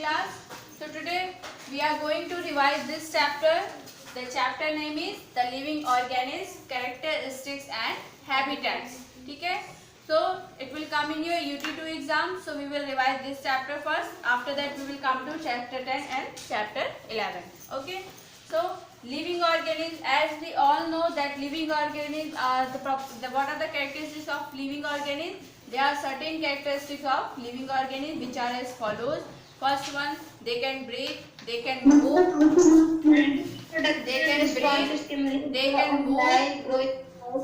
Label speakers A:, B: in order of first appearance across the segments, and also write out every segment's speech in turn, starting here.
A: class. So today we are going to revise this chapter. The chapter name is the living organisms, characteristics and habitats. ठीक है? So it will come in your UT2 exam. So we will revise this chapter first. After that we will come to chapter 10 and chapter 11. Okay? So living organisms, as we all know that living organisms are what are the characteristics of living organisms? There are certain characteristics of living organisms which are as follows. First one, they can breathe, they can move, they can breathe, they can move,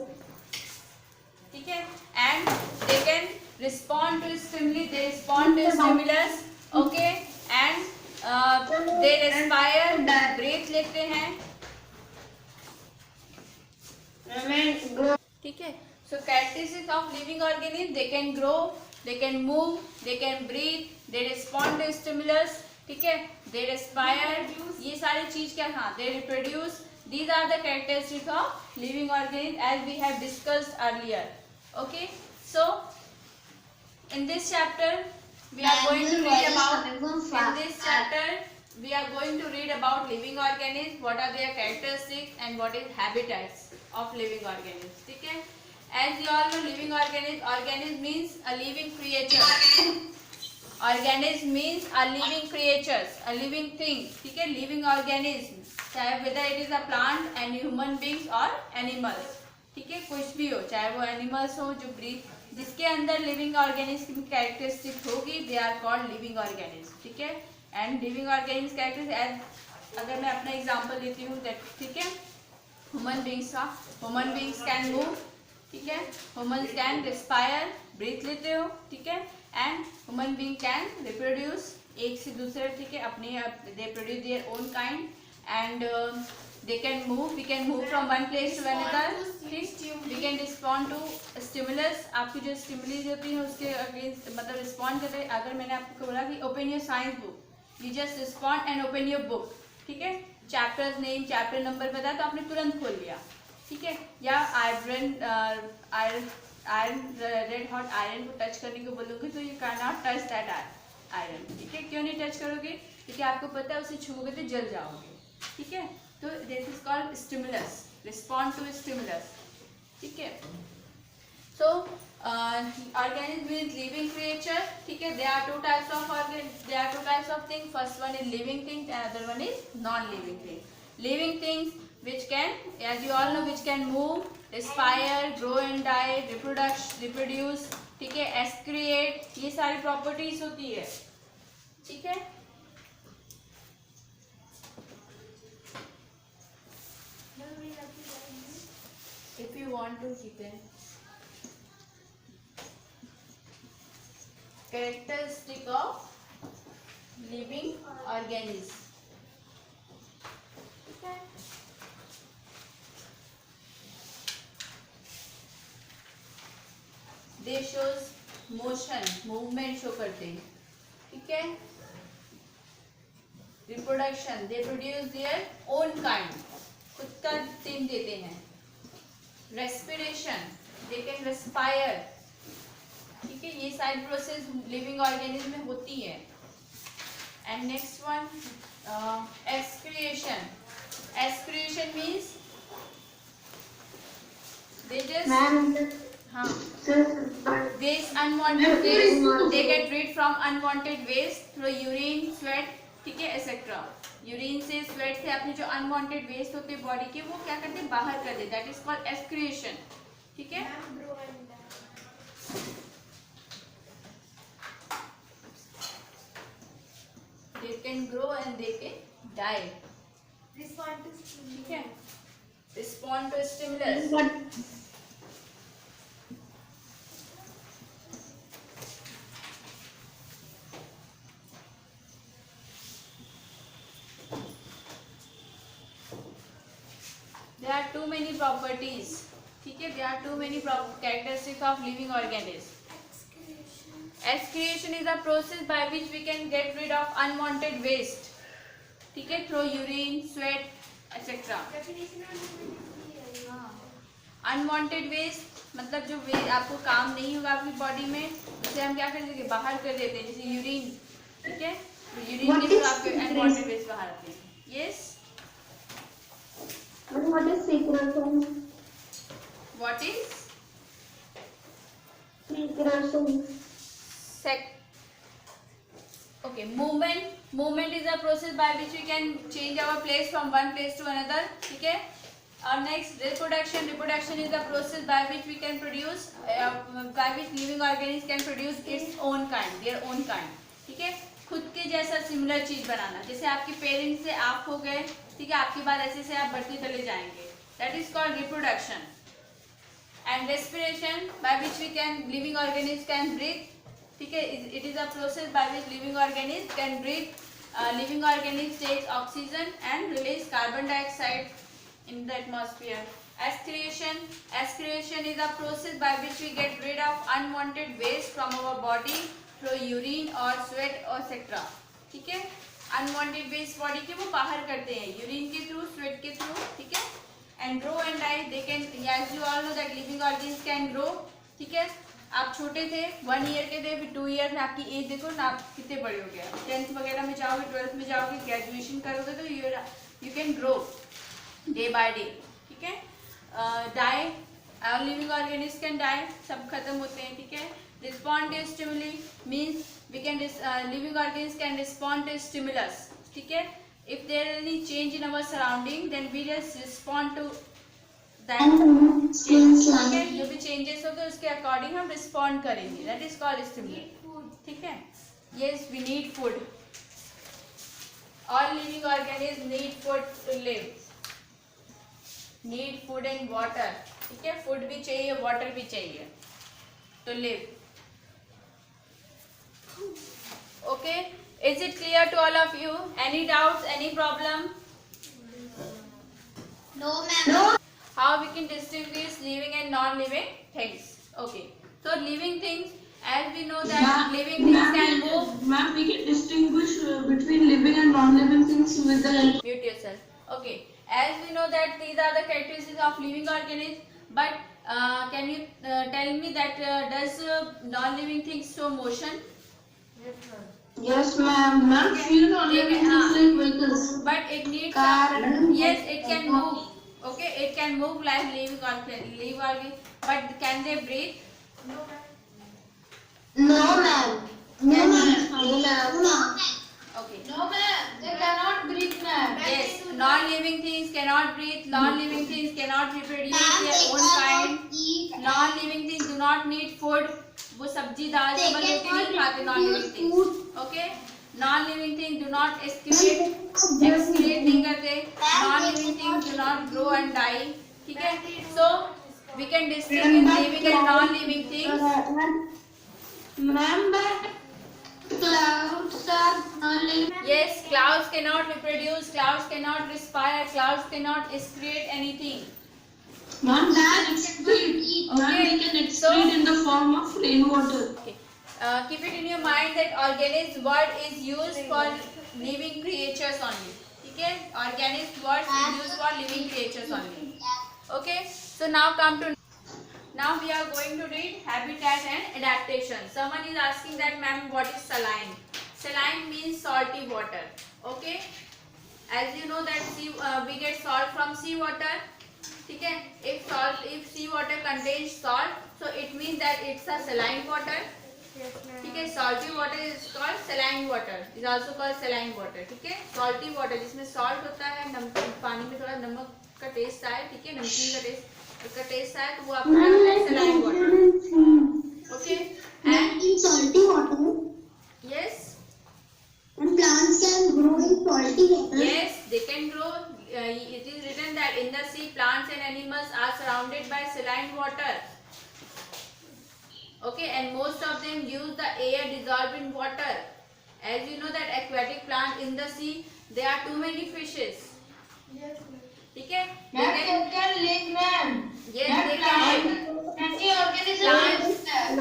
A: ठीक है, and they can respond to stimuli, they respond to stimulus, okay, and they respire, breath लेते हैं, ठीक है. So characteristics of living organisms, they can grow, they can move, they can breathe, they respond to stimulus, ठीक है, they respire, ये सारी चीज क्या था, they reproduce. These are the characteristics of living organisms as we have discussed earlier. Okay, so in this chapter we are going to read about living organisms, what are their characteristics and what is habitats of living organisms. ठीक है, as you all know, living organism means a living creature. Organism means a living creatures, a living thing. ठीक है, living organism, चाहे whether it is a plant and human beings or animals. ठीक है, कुछ भी हो, चाहे वो एनिमल्स हो जो ब्रीथ, जिसके अंदर लिविंग ऑर्गेनिज्म की कैरेक्टरिस्टिक होगी, they are called living organism. ठीक है, एंड लिविंग ऑर्गेनिज्म कैरेक्टरिस्टिक, अगर मैं अपना एग्जांपल लेती हूँ, ठीक है, ह्यूमन बींग्स का, ह्यूमन बींग्स कैन मूव, ठीक है, ह्यूमन्स कैन रिस्पायर, ब्रीथ लेते हो, ठीक है, and human being can reproduce, एक से दूसरे, ठीक है, अपने they produce their own kind, and they can move, we can move from one place to another, we can respond to stimulus. आपकी जो स्टिमुली होती है उसके अगेंस्ट मतलब रिस्पॉन्ड करते हैं. अगर मैंने आपको बोला कि open your science book, you just respond and open your book, ठीक है, चैप्टर नेम चैप्टर नंबर बताया तो आपने तुरंत खोल लिया, ठीक है. या आयरन रेड हॉट आयरन को टच करने को बोलोगे तो you can not touch that iron, ठीक है. क्यों नहीं टच करोगे? क्योंकि आपको पता है उसे छूओगे तो जल जाओगे, ठीक है. तो this is called stimulus, respond to stimulus, ठीक है. So organism means living creature, ठीक है. There are two types of thing. First one is living things and other one is non living things. Living things which can, as you all know, which can move, respire, grow and die, reproduce, ठीक है, excrete, ये सारी properties होती है, ठीक है. If you want to, you can. Characteristic of living organisms. Okay. They shows motion, movement show करते हैं, ठीक है. Reproduction, they produce their own kind, खुद का thing देते हैं. Respiration, they can respire, ठीक है, ये सारी प्रोसेस लिविंग ऑर्गेनिज्म में होती है. And next one excretion. Excretion means they just waste, unwanted waste, they get rid from unwanted waste through urine, sweat, ठीक है, एक्सेट्रा. यूरिन से, स्वेट से अपने जो अनवांटेड वेस्ट होते हैं बॉडी के, वो क्या करते हैं, बाहर कर देते. दैट इज कॉल्ड एक्सक्रिएशन, ठीक है. They can grow and they can die, ठीक है. Respond to stimulus. There are too many properties, ठीक है. There are too many characteristics of living organisms. Excretion is a process by which we can get rid of unwanted waste, ठीक है, through urine, sweat, etc. Unwanted waste मतलब जो waste आपको काम नहीं होगा आपकी बॉडी में, उसे हम क्या कर देंगे, बाहर कर देते हैं. जैसे यूरिन, ठीक है, यूरिन के थ्रू आपके अनवांटेड वेस्ट बाहर आते हैं। Yes,
B: What is secretion?
A: What is
B: Secretion.
A: sec okay, movement is a process by which we can change our place from one place to another, ठीक है। और next reproduction is the process by which we can produce by which living organisms can produce its own kind, their own kind, ठीक है। खुद के जैसा similar चीज बनाना, जैसे आपके पेरेंट्स से आप हो गए, ठीक है, आपके बाद ऐसे से आप बढ़ते चले जाएंगे, that is called reproduction. And respiration by which we can living organism can breathe, ठीक है, it is a process by which living organism can breathe. Living organism takes oxygen and release carbon dioxide in the atmosphere. Aspiration is a process by which we get rid of unwanted waste from our body through urine or sweat or etc. ठीक है, unwanted waste body के वो बाहर करते हैं urine के through, sweat के through, ठीक है। and grow and die, they can, as you all know that living organisms can grow, ठीक है। आप छोटे थे 1 ईयर के थे, फिर 2 ईयर में आपकी एज देखो ना, आप कितने बड़े हो गए। 10th वगैरह में जाओगे, 12th में जाओगे, ग्रेजुएशन करोगे तो you can grow day by day, ठीक है। Die, living organism can die, सब खत्म होते हैं, ठीक है। Respond to stimuli means we can living organism can respond to stimulus, ठीक है। If there is any change in our surrounding then we just respond to that, ठीक है। जो भी चेंजेस हो गए उसके अकॉर्डिंग हम रिस्पॉन्ड करेंगे, दैट इज कॉल्ड स्टिमुली, ठीक है। Yes, we need food, all living organism need food to live, need food and water, ठीक है। फूड भी चाहिए, वाटर भी चाहिए to live, okay. Is it clear to all of you? Any doubts, any problem?
B: No, ma'am. No.
A: How we can distinguish living and non-living things? Okay, so living things, as we know that living things can move.
B: Ma'am, we can distinguish between living and non-living things with the help.
A: Mute yourself. Okay, as we know that these are the characteristics of living organisms, but can you tell me that does non-living things show motion?
B: Yes, ma'am. Ma'am, feel non-living things like vehicles.
A: But it needs
B: Car.
A: yes, it can move. Okay, it can move like living organism, but can they breathe?
B: No, ma'am. No, ma'am.
A: Okay.
B: No, ma'am. They cannot breathe, ma'am.
A: Yes, non-living things cannot breathe. Non-living things cannot reproduce their own kind. Non-living things do not need food. वो सब्जी दाल चावल रोटी नहीं खाते non-living things. Okay. Non-living things do not excrete नहीं करते. Non-living things do not grow and die. ठीक है. So we can distinguish living and non-living things.
B: Ma'am, but clouds are non-living.
A: Yes, clouds cannot reproduce. Clouds cannot respire. Clouds cannot excrete anything.
B: Ma'am, they can excrete. Ma'am, they can excrete in the form of rainwater.
A: Okay. Keep it in your mind that organism word is used for living creatures only. ठीक है? Organism word is used for living creatures only. Okay. So now come to, now we are going to read habitat and adaptation. Someone is asking that, ma'am, what is saline? Saline means salty water. Okay. As you know that we get salt from sea water. ठीक है. If sea water contains salt, so it means that it's a saline water. ठीक है. Salty water is called saline water. Is also called saline water. ठीक है. Salty water जिसमें salt होता है, पानी में थोड़ा नमक का टेस्ट आए, ठीक है, नमकीन का टेस्ट आए, तो वो आपको लगता है saline water. Okay. And
B: in salty water.
A: Yes.
B: And plants can grow in salty water.
A: Yes, they can grow. It is written that in the sea, plants and animals are surrounded by saline water. Okay, and most of them use the air dissolved in water. As you know that aquatic plant in the sea, there are too many fishes.
B: Yes.
A: ठीक है?
B: Ma'am, they can live, ma'am.
A: Yes, they can.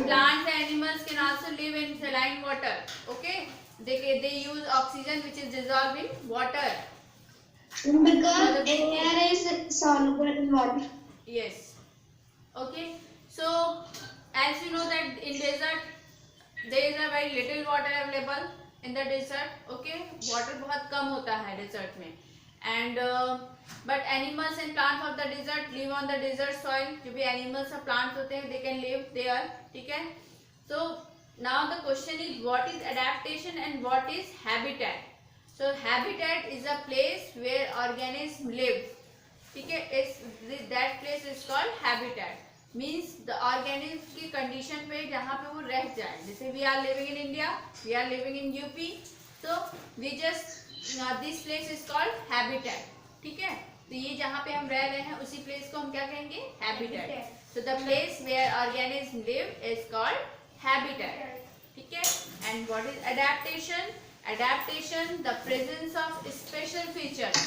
A: Plants and animals can also live in saline water. Okay, they use oxygen which is dissolved in water.
B: Because air is soluble in water.
A: Yes. Okay. So as you know that in desert there is a very little water available. in the desert. Okay, water बहुत कम होता है desert में. And but animals and plants of the desert live on the desert soil. जो भी animals और plants होते हैं they can live there. ठीक है. So now the question is what is adaptation and what is habitat. So habitat is a place where organism live. ठीक है. That place is called habitat. Means the organism की condition पे जहाँ पे वो रह जाए. जैसे we are living in India, we are living in UP, so we just this place is called habitat. ठीक है. तो ये जहाँ पे हम रह रहे हैं उसी place को हम क्या कहेंगे? Habitat. So the place where organisms live is called habitat. ठीक है. And what is adaptation? Adaptation, the presence of special features.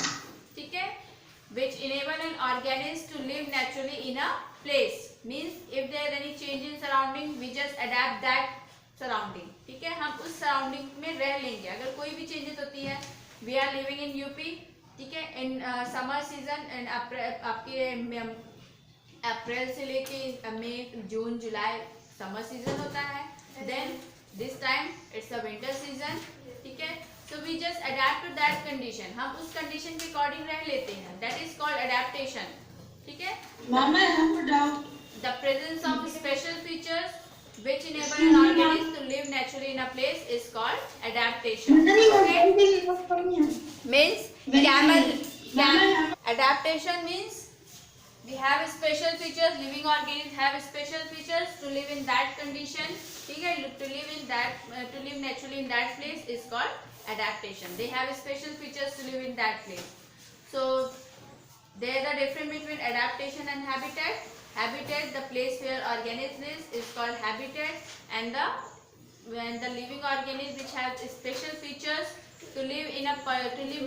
A: ठीक है. Which enable an organism to live naturally in a place. Means if there is any change in surrounding, we just adapt that surrounding. ठीक है. हम उस surrounding में रह लेंगे. अगर कोई भी changes होती है, we are living in UP. ठीक है. In summer season in आपके अप्रैल से लेके मई जून जुलाई समर सीजन होता है. Then this time it's a winter season. ठीक है. So we just adapt to that condition. हम उस condition के according रह लेते हैं. That is called adaptation. ठीक है.
B: Mama, I have a doubt.
A: The presence of special features which enable an organism to live naturally in a place is called adaptation. Okay? Means adaptation means we have special features. Living organisms have special features to live in that condition. ठीक है. To live naturally in that place is called adaptation. They have special features to live in that place. So there the difference between adaptation and habitat. Habitat, the place where organism is called habitat, and when the living organism which has special features to live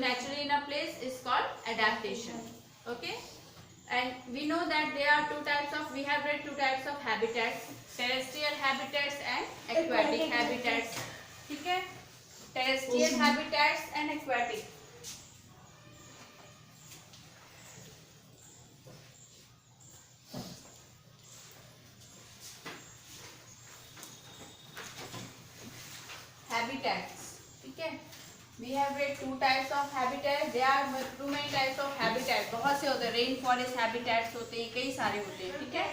A: naturally in a place is called adaptation. Okay. And we know that there are we have read two types of habitats: terrestrial habitats and aquatic habitats. ठीक है. Terrestrial habitats and aquatic. Habitats. ठीक है. We have read two types of habitats. There are too many types of habitats. बहुत से होते हैं. Rain forest habitats होते हैं. कई सारे होते हैं. ठीक है.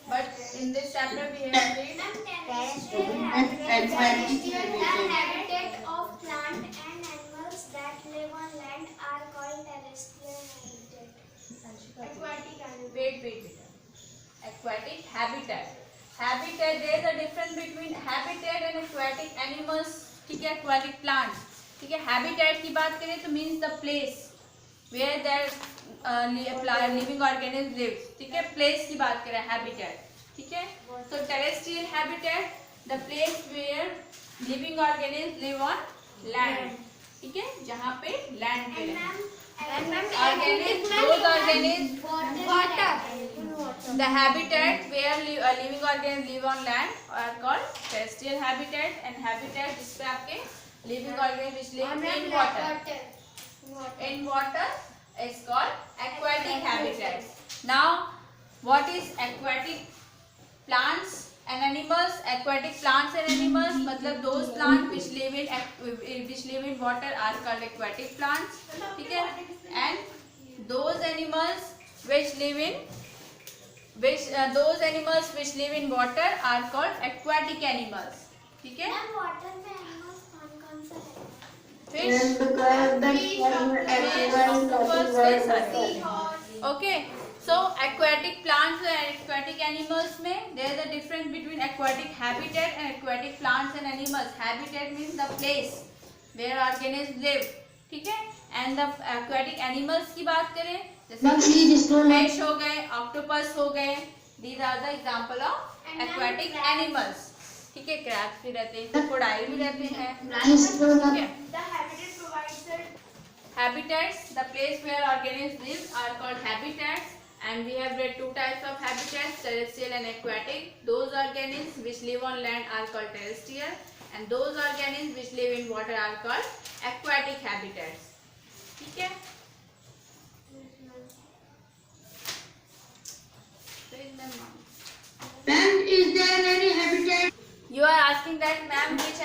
A: But in this chapter we have read
C: habitat of plant and animals that live on land are called terrestrial habitat. Aquatic habitat.
A: Wait. Aquatic habitat. Habitat, there is a difference between habitat and aquatic animals. ठीक है. Aquatic plants. ठीक है. Habitat की बात करें तो means the place where their living organisms live. ठीक है. Place की बात करें habitat. ठीक है. So terrestrial habitat, the place where living organisms live on land. ठीक है. जहाँ पे land पे रहते हैं. Those organisms
C: Water.
A: The habitat where living organisms live on land are called terrestrial habitat, and habitat जिसपे आपके living organisms which live in water. In water is called aquatic habitats. Now, what is aquatic plants and animals? Aquatic plants and animals मतलब those plants which live in water are called aquatic plants. ठीक है. And those animals which live in water are called aquatic animals. ठीक है.
C: Water में animals कौन सा है?
A: Fish, okay. So aquatic plants and aquatic animals में there is a difference between aquatic habitat and aquatic plants and animals. Habitat means the place where organisms live. ठीक है. And the aquatic animals की बात करें जैसे fish हो गए, octopus हो गए. These are the example of aquatic animals. ठीक है. क्रैब्स भी रहते हैं, क्रोकोडाइल भी रहते हैं. ठीक है.
C: The habitat provides the
A: Habitats, the place where organisms live are called habitats, and we have read two types of habitats: terrestrial and aquatic. Those organisms which live on land are called terrestrial, and those organisms which live in water are called aquatic habitats. ठीक है.
B: Ma'am, is there any habitat?
A: You are asking that, ma'am, which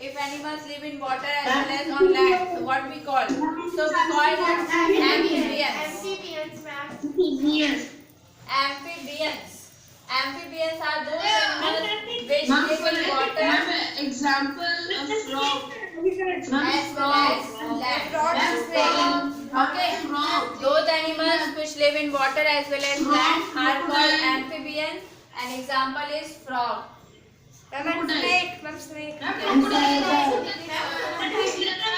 A: If animals live in water as well as on land, so what we call? So we call it amphibians.
C: Amphibians, ma'am.
B: Yes.
A: Amphibians. Amphibians are those animals which
B: Ma'am,
A: live
B: for
A: in water
B: an example of frog.
A: as well as land. Okay.
B: Frog.
A: Those animals which live in water as well as land are called amphibians. An example is frog.
C: Snake. Ma'am, snake.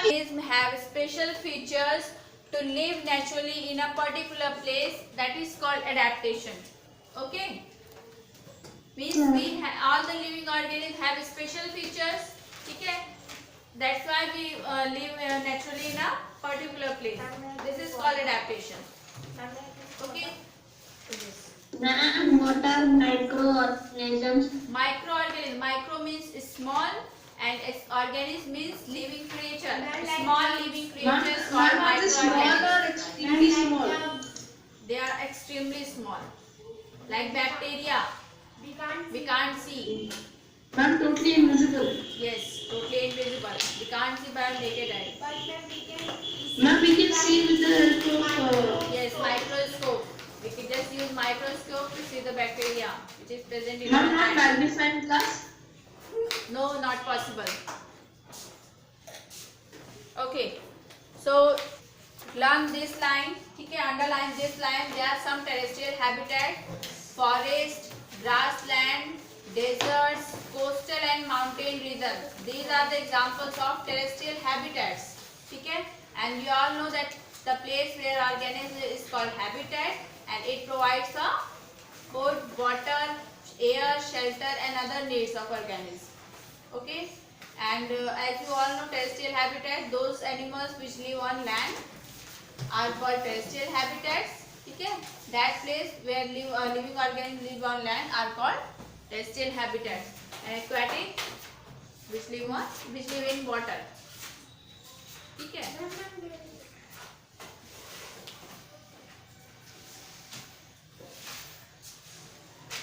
A: These have special features to live naturally in a particular place, that is called adaptation. Okay. Means all the living organisms have special features. Okay. That's why we live naturally in a particular place. This is called adaptation. Okay.
B: Ma'am, what are microorganisms?
A: Microorganism. Micro means small and organism means living creature. Small living creatures called microorganisms.
B: Extremely small.
A: They are extremely small. Like bacteria, we can't see.
B: Ma'am, totally invisible.
A: Yes, totally invisible. We can't see by our naked eye.
C: But ma'am, we can.
B: Ma'am, we can see with the help of
A: Yes, microscope. We can just use microscope to see the bacteria which is present in
B: Ma'am,
A: our
B: not
A: hand.
B: magnifying glass.
A: No, not possible. Okay, so learn this line. Okay, underline this line. There are some terrestrial habitats: forest, grassland, deserts, coastal and mountain regions. These are the examples of terrestrial habitats. Okay, and you all know that the place where organism is called habitat, and it provides a food, water, air, shelter, and other needs of organisms. Okay, and as you all know, terrestrial habitat, those animals which live on land are called terrestrial habitats. Okay, that place where living organisms live on land are called terrestrial habitats. And aquatic which live in water. Okay.